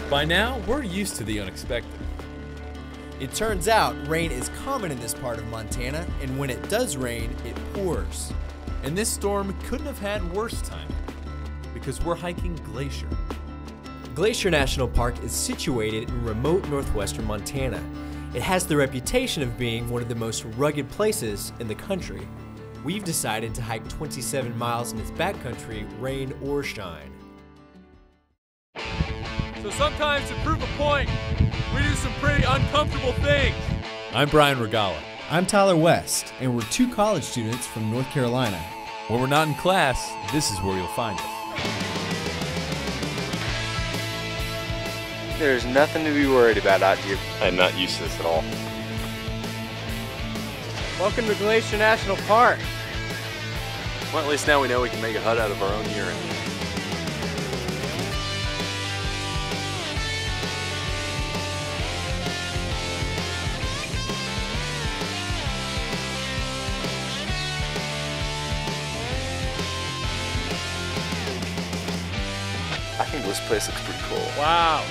By now, we're used to the unexpected. It turns out rain is common in this part of Montana, and when it does rain, it pours. And this storm couldn't have had worse timing, because we're hiking Glacier. Glacier National Park is situated in remote northwestern Montana. It has the reputation of being one of the most rugged places in the country. We've decided to hike 27 miles in its backcountry, rain or shine. So sometimes to prove a point, we do some pretty uncomfortable things. I'm Bryan Rogala. I'm Tyler West, and we're two college students from North Carolina. When we're not in class, this is where you'll find us. There's nothing to be worried about out here. I'm not used to this at all. Welcome to Glacier National Park. Well, at least now we know we can make a hut out of our own urine. I think this place looks pretty cool. Wow,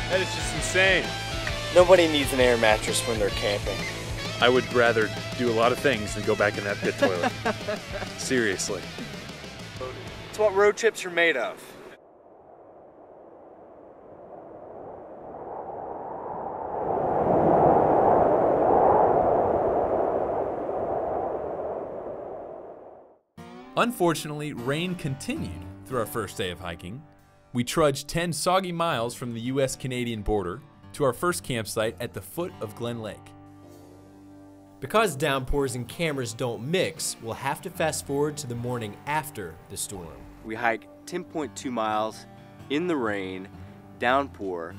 that is just insane. Nobody needs an air mattress when they're camping. I would rather do a lot of things than go back in that pit toilet. Seriously. It's what road trips are made of. Unfortunately, rain continued through our first day of hiking. We trudged 10 soggy miles from the US-Canadian border to our first campsite at the foot of Glen Lake. Because downpours and cameras don't mix, we'll have to fast forward to the morning after the storm. We hike 10.2 miles in the rain, downpour.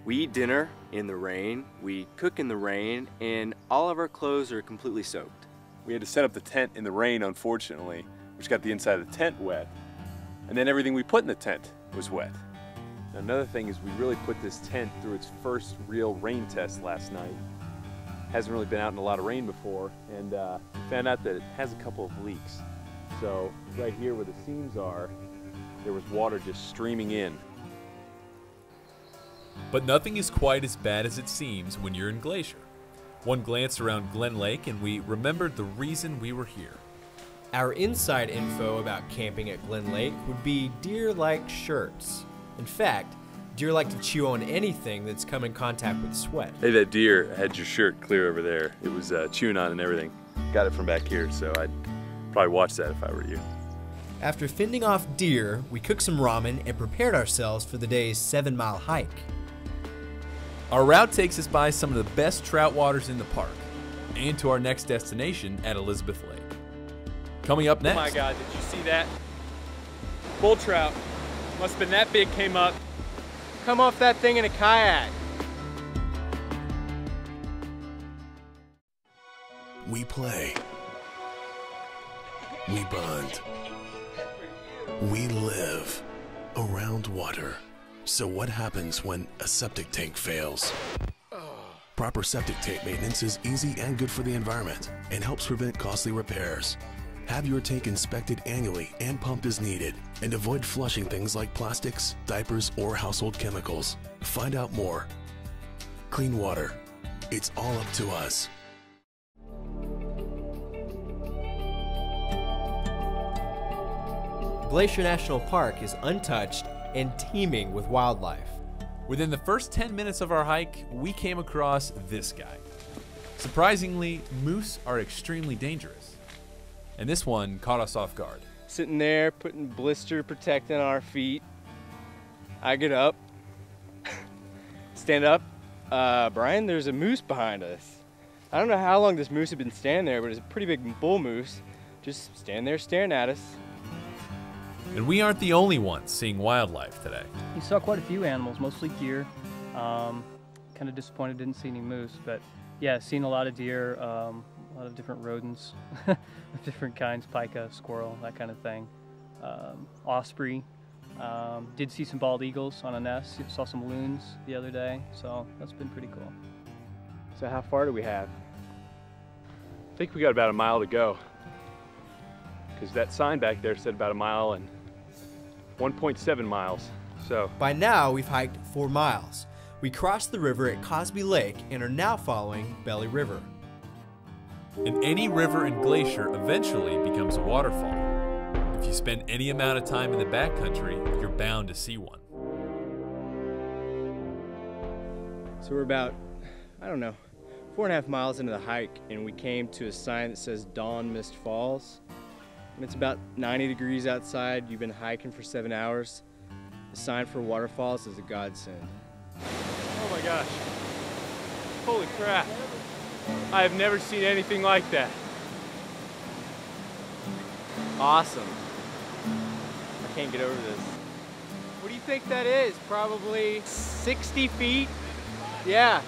We eat dinner in the rain, we cook in the rain, and all of our clothes are completely soaked. We had to set up the tent in the rain, unfortunately, which got the inside of the tent wet. And then everything we put in the tent was wet. Now, another thing is we really put this tent through its first real rain test last night. Hasn't really been out in a lot of rain before, and found out that it has a couple of leaks. So right here where the seams are, there was water just streaming in. But nothing is quite as bad as it seems when you're in Glacier. One glance around Glen Lake and we remembered the reason we were here. Our inside info about camping at Glen Lake would be deer like shirts. In fact, deer like to chew on anything that's come in contact with sweat. Hey, that deer had your shirt clear over there. It was chewing on and everything. Got it from back here, so I'd probably watch that if I were you. After fending off deer, we cooked some ramen and prepared ourselves for the day's 7-mile hike. Our route takes us by some of the best trout waters in the park and to our next destination at Elizabeth Lake. Coming up next. Oh my God, did you see that? Bull trout. Must have been that big came up. Come off that thing in a kayak. We play. We bond. We live around water. So what happens when a septic tank fails? Proper septic tank maintenance is easy and good for the environment and helps prevent costly repairs. Have your tank inspected annually and pumped as needed, and avoid flushing things like plastics, diapers, or household chemicals. Find out more. Clean water. It's all up to us. Glacier National Park is untouched and teeming with wildlife. Within the first 10 minutes of our hike, we came across this guy. Surprisingly, moose are extremely dangerous. And this one caught us off guard. Sitting there, putting blister protecting our feet. I get up, stand up. Brian, there's a moose behind us. I don't know how long this moose had been standing there, but it's a pretty big bull moose. Just standing there staring at us. And we aren't the only ones seeing wildlife today. You saw quite a few animals, mostly deer. Kind of disappointed didn't see any moose, but yeah, seen a lot of deer, a lot of different rodents of different kinds, pika, squirrel, that kind of thing. Osprey. Did see some bald eagles on a nest. Saw some loons the other day, so that's been pretty cool. So how far do we have? I think we got about a mile to go. Because that sign back there said about a mile and 1.7 miles. So By now, we've hiked 4 miles. We crossed the river at Cosby Lake and are now following Belly River. And any river and glacier eventually becomes a waterfall. If you spend any amount of time in the backcountry, you're bound to see one. So we're about, I don't know, 4.5 miles into the hike, and we came to a sign that says Dawn Mist Falls. And it's about 90 degrees outside. You've been hiking for 7 hours. The sign for waterfalls is a godsend. Oh my gosh. Holy crap. I have never seen anything like that. Awesome. I can't get over this. What do you think that is? Probably 60 feet? Yeah.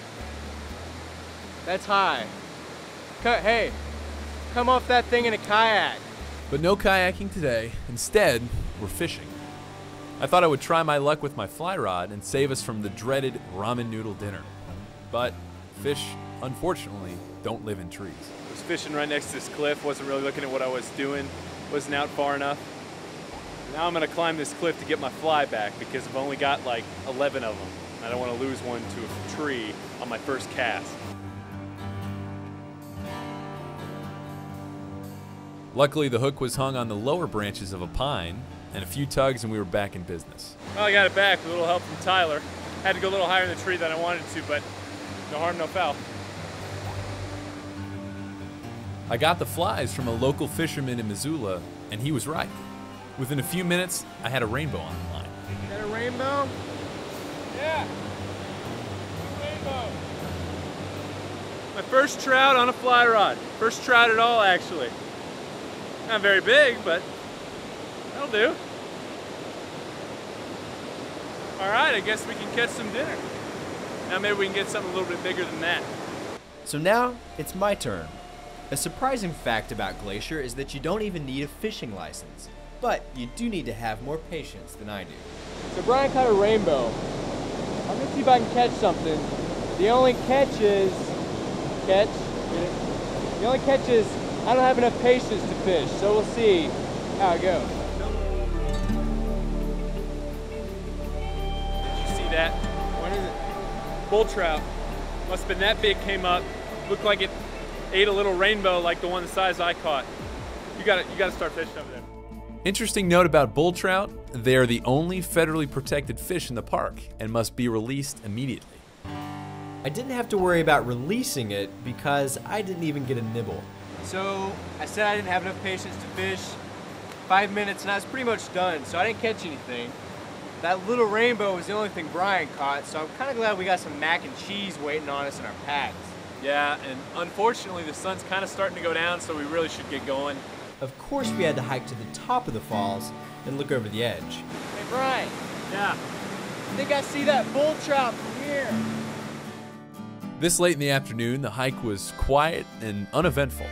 That's high. Hey, come off that thing in a kayak. But no kayaking today. Instead, we're fishing. I thought I would try my luck with my fly rod and save us from the dreaded ramen noodle dinner. But fish, unfortunately, don't live in trees. I was fishing right next to this cliff, wasn't really looking at what I was doing, wasn't out far enough. Now I'm gonna climb this cliff to get my fly back because I've only got like 11 of them. I don't want to lose one to a tree on my first cast. Luckily, the hook was hung on the lower branches of a pine, and a few tugs and we were back in business. Well, I got it back with a little help from Tyler. Had to go a little higher in the tree than I wanted to, but no harm, no foul. I got the flies from a local fisherman in Missoula, and he was right. Within a few minutes, I had a rainbow on the line. Got a rainbow? Yeah. Rainbow. My first trout on a fly rod. First trout at all, actually. Not very big, but that'll do. All right, I guess we can catch some dinner. Now maybe we can get something a little bit bigger than that. So now, it's my turn. A surprising fact about Glacier is that you don't even need a fishing license, but you do need to have more patience than I do. So Brian caught a rainbow. I'm gonna see if I can catch something. The only catch is, the only catch is I don't have enough patience to fish, so we'll see how it goes. Did you see that? What is it? Bull trout. Must have been that big, came up. Looked like it ate a little rainbow like the one the size I caught. You gotta start fishing over there. Interesting note about bull trout, they are the only federally protected fish in the park and must be released immediately. I didn't have to worry about releasing it because I didn't even get a nibble. So I said I didn't have enough patience to fish. 5 minutes and I was pretty much done, so I didn't catch anything. That little rainbow was the only thing Brian caught, so I'm kind of glad we got some mac and cheese waiting on us in our packs. Yeah, and unfortunately the sun's kind of starting to go down, so we really should get going. Of course, we had to hike to the top of the falls and look over the edge. Hey Brian, Yeah. I think I see that bull trout from here. This late in the afternoon, the hike was quiet and uneventful.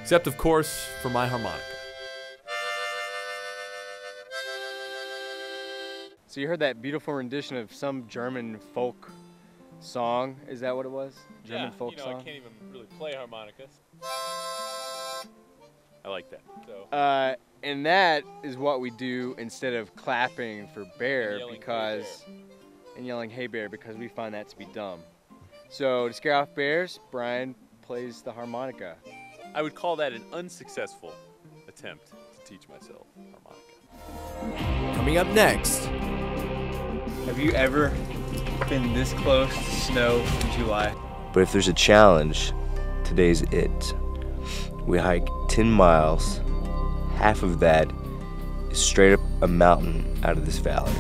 Except, of course, for my harmonica. So you heard that beautiful rendition of some German folk song? Is that what it was? German folk song? I can't even really play harmonicas. I like that. So. And that is what we do instead of clapping for bear And yelling, because, "Hey, bear." and yelling "Hey bear" because we find that to be dumb. So to scare off bears, Brian plays the harmonica. I would call that an unsuccessful attempt to teach myself harmonica. Coming up next, Have you ever been this close to snow in July? But if there's a challenge, today's it. We hike 10 miles. Half of that is straight up a mountain out of this valley.